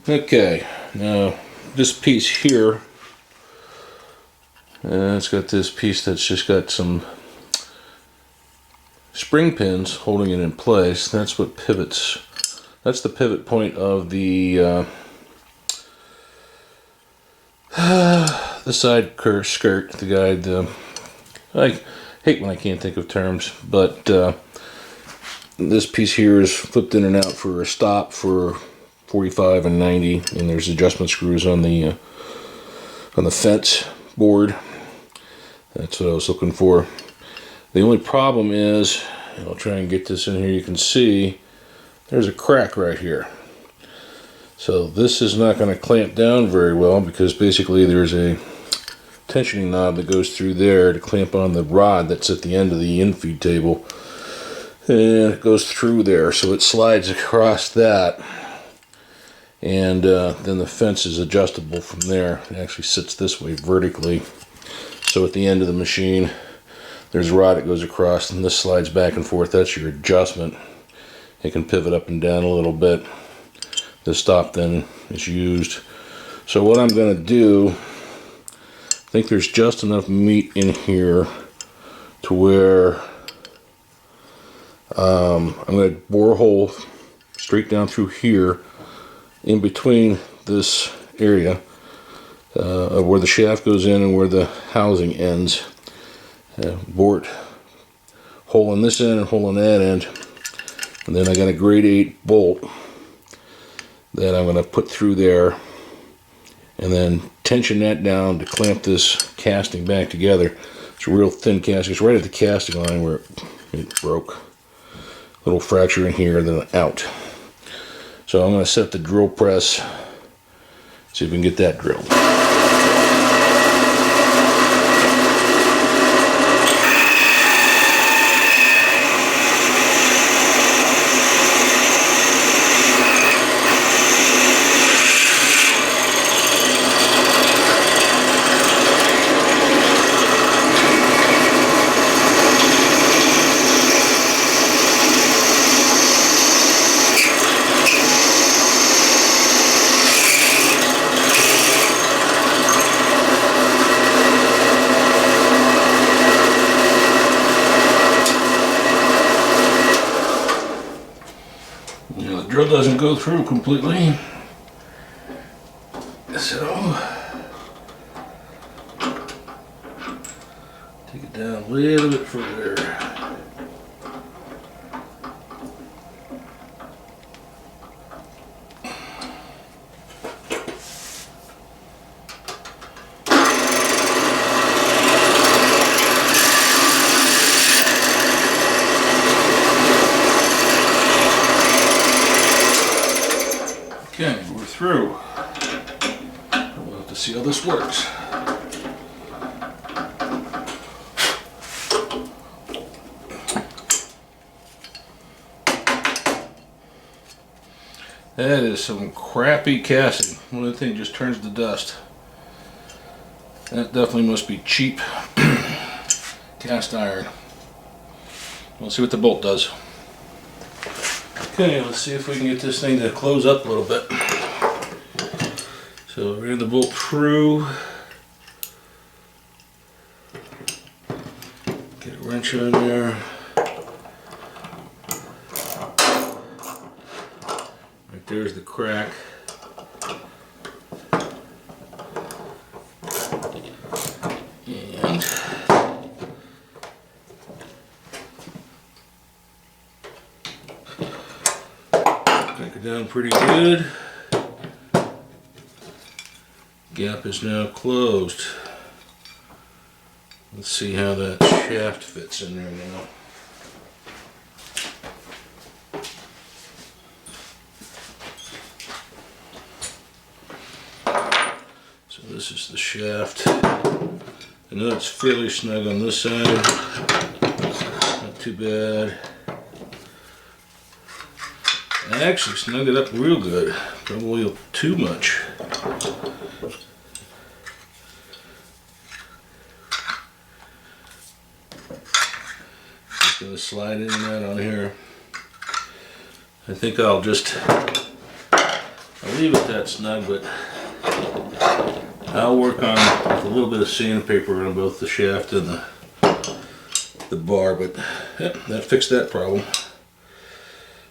Okay, now this piece here, it's got this piece that's just got some spring pins holding it in place. That's what pivots. That's the pivot point of the side skirt, the guide. I hate when I can't think of terms, but this piece here is flipped in and out for a stop for 45 and 90, and there's adjustment screws on the fence board. That's what I was looking for. The only problem is, and I'll try and get this in here, you can see there's a crack right here. So this is not going to clamp down very well, because basically there's a tensioning knob that goes through there to clamp on the rod that's at the end of the infeed table. And it goes through there, so it slides across that. And then the fence is adjustable from there. It actually sits this way vertically. So at the end of the machine, there's a rod that goes across, and this slides back and forth. That's your adjustment. It can pivot up and down a little bit. The stop then is used. So what I'm going to do, I think there's just enough meat in here to where I'm going to bore a hole straight down through here, in between this area of where the shaft goes in and where the housing ends. Bore it, hole in this end and hole in that end, and then I got a grade 8 bolt that I'm going to put through there, and then tension that down to clamp this casting back together. It's a real thin casting. It's right at the casting line where it broke. Little fracture in here, then out. So I'm going to set the drill press, see if we can get that drilled. The drill doesn't go through completely, so take it down a little bit further. Okay, we're through. We'll have to see how this works. That is some crappy casting. One of the things just turns to dust. That definitely must be cheap cast iron. We'll see what the bolt does. Okay, let's see if we can get this thing to close up a little bit. So we ran the bolt through. Get a wrench on there. Right there's the crack. And crank it down pretty good. Gap is now closed. Let's see how that shaft fits in there now. So this is the shaft. I know it's fairly snug on this side. Not too bad. I actually snug it up real good. Probably too much. Just gonna slide in and out on here. I think I'll I'll leave it that snug, but I'll work on with a little bit of sandpaper on both the shaft and the bar, but yep, that fixed that problem.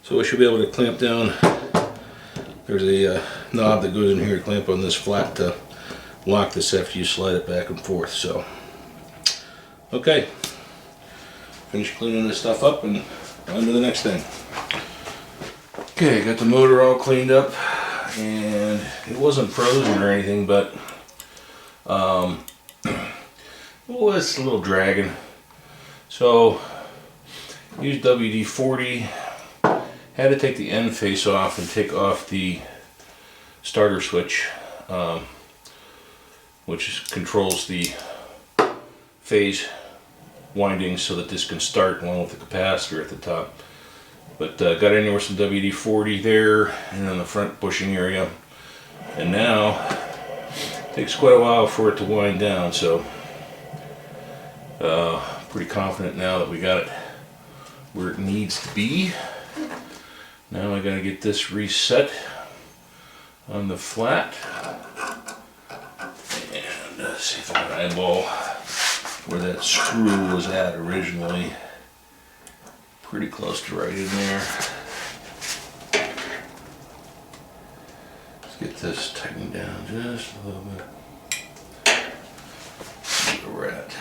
So we should be able to clamp down. There's a knob that goes in here to clamp on this flat to lock this after you slide it back and forth. So, okay, finish cleaning this stuff up and on to the next thing. Okay, got the motor all cleaned up, and it wasn't frozen or anything, but it was a little dragging. So used WD-40, had to take the end face off and take off the starter switch, which controls the phase windings so that this can start along with the capacitor at the top. But got in there with some WD-40 there and on the front bushing area, and now it takes quite a while for it to wind down, so pretty confident now that we got it where it needs to be. Now I gotta get this reset on the flat, and see if I can eyeball where that screw was at originally. Pretty close to right in there. Let's get this tightened down just a little bit. See where we're at.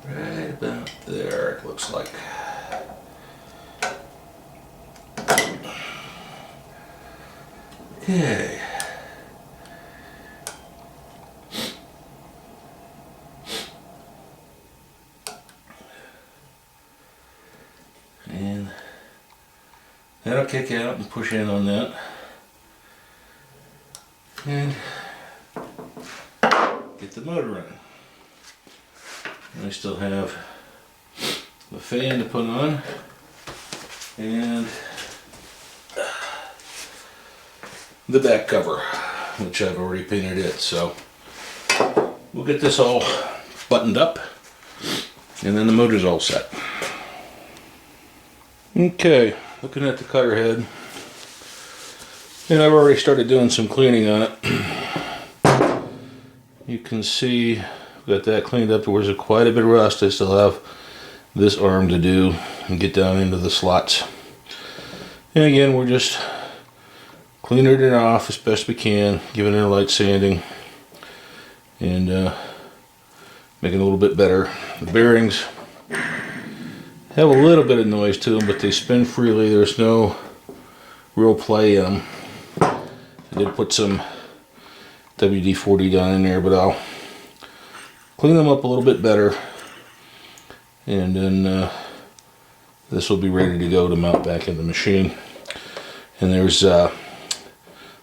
Right about there, it looks like. Okay. And that'll kick out and push in on that. And get the motor running. I still have the fan to put on and the back cover, which I've already painted it. So we'll get this all buttoned up and then the motor's all set. Okay, looking at the cutter head, and I've already started doing some cleaning on it. You can see got that cleaned up. There's quite a bit of rust. I still have this arm to do and get down into the slots. And again, we're just cleaning it off as best we can, giving it a light sanding, and making it a little bit better. The bearings have a little bit of noise to them, but they spin freely. There's no real play in them. I did put some WD-40 down in there, but I'll clean them up a little bit better, and then this will be ready to go to mount back in the machine. And there's a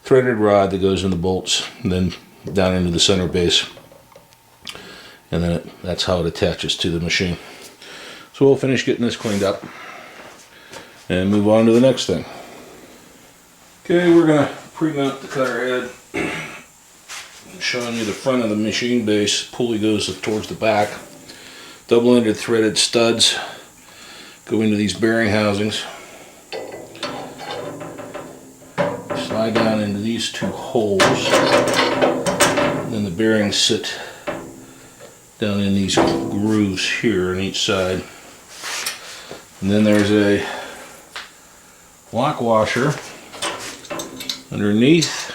threaded rod that goes in the bolts and then down into the center base, and then that's how it attaches to the machine. So we'll finish getting this cleaned up and move on to the next thing. Okay, we're going to pre-mount the cutter head. Showing you the front of the machine base. Pulley goes towards the back. Double-ended threaded studs go into these bearing housings. Slide down into these two holes. And then the bearings sit down in these grooves here on each side. And then there's a lock washer underneath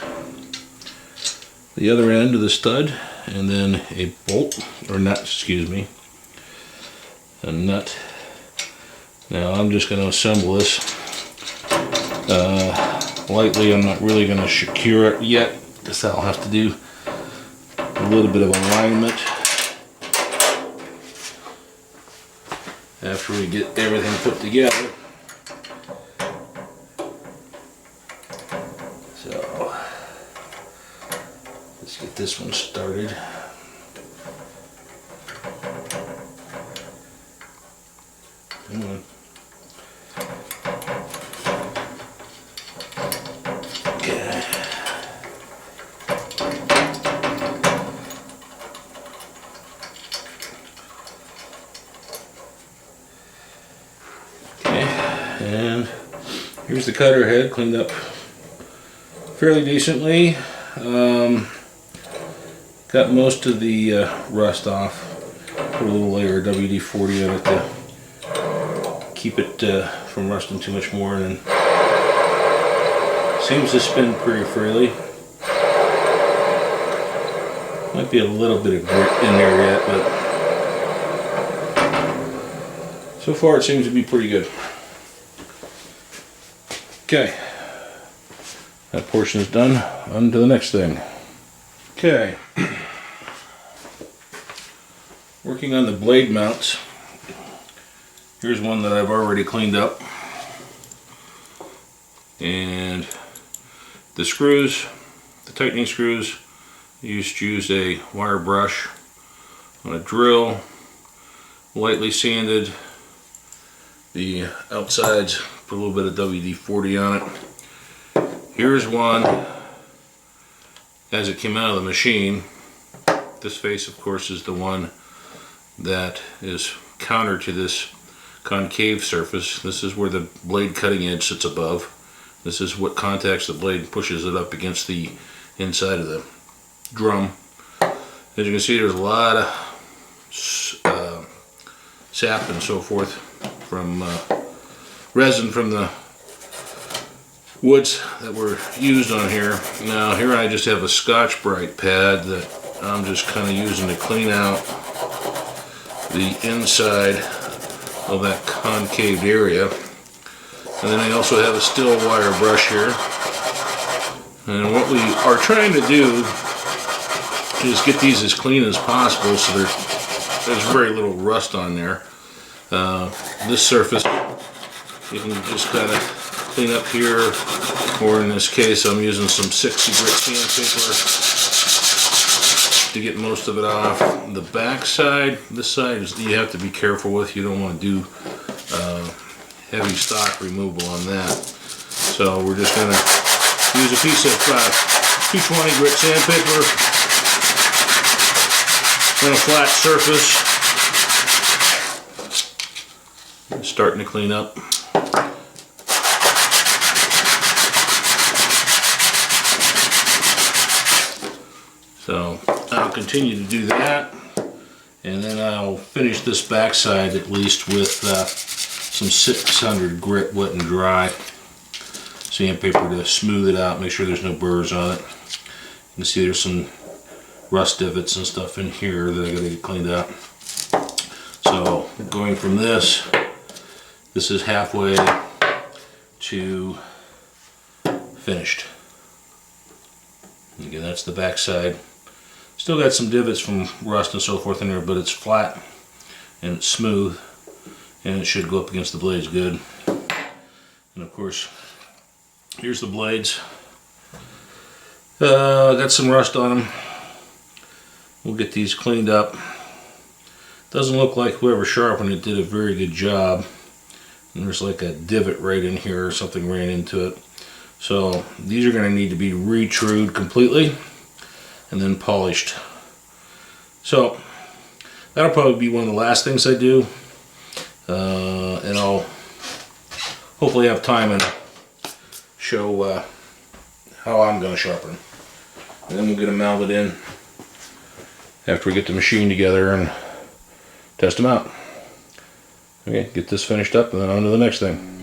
the other end of the stud, and then a bolt, or nut, excuse me, a nut. Now I'm just going to assemble this lightly. I'm not really going to secure it yet. Guess I'll have to do a little bit of alignment after we get everything put together. So let's get this one started. Come on. Okay. And here's the cutter head, cleaned up fairly decently. Got most of the rust off. Put a little layer of WD-40 on it to keep it from rusting too much more, and then seems to spin pretty freely. Might be a little bit of grit in there yet, but so far it seems to be pretty good. Okay, that portion is done. On to the next thing. Okay, working on the blade mounts. Here's one that I've already cleaned up, and the screws, the tightening screws, used a wire brush on a drill, lightly sanded the outsides, put a little bit of WD-40 on it. Here's one as it came out of the machine. This face, of course, is the one that is counter to this concave surface. This is where the blade cutting edge sits above. This is what contacts the blade and pushes it up against the inside of the drum. As you can see, there's a lot of sap and so forth from resin from the woods that were used on here. Now here I just have a Scotch-Brite pad that I'm just kind of using to clean out the inside of that concaved area. And then I also have a still wire brush here. And what we are trying to do is get these as clean as possible so there's very little rust on there. This surface you can just kind of clean up here, or in this case I'm using some 60 grit sandpaper to get most of it off. The back side, this side is you have to be careful with. You don't want to do heavy stock removal on that. So we're just going to use a piece of 220 grit sandpaper on a flat surface. It's starting to clean up. So I'll continue to do that, and then I'll finish this backside at least with some 600 grit wet and dry sandpaper to smooth it out, make sure there's no burrs on it. You can see there's some rust divots and stuff in here that I gotta get cleaned up. So going from this is halfway to finished. Again, that's the back side. Still got some divots from rust and so forth in there, but it's flat and it's smooth, and it should go up against the blades good. And of course, here's the blades. Got some rust on them. We'll get these cleaned up. Doesn't look like whoever sharpened it did a very good job. And there's like a divot right in here, or something ran into it. So these are going to need to be retrued completely and then polished. So that'll probably be one of the last things I do, and I'll hopefully have time and show how I'm going to sharpen them. And then we'll get them mounted in after we get the machine together and test them out. Okay, get this finished up and then on to the next thing.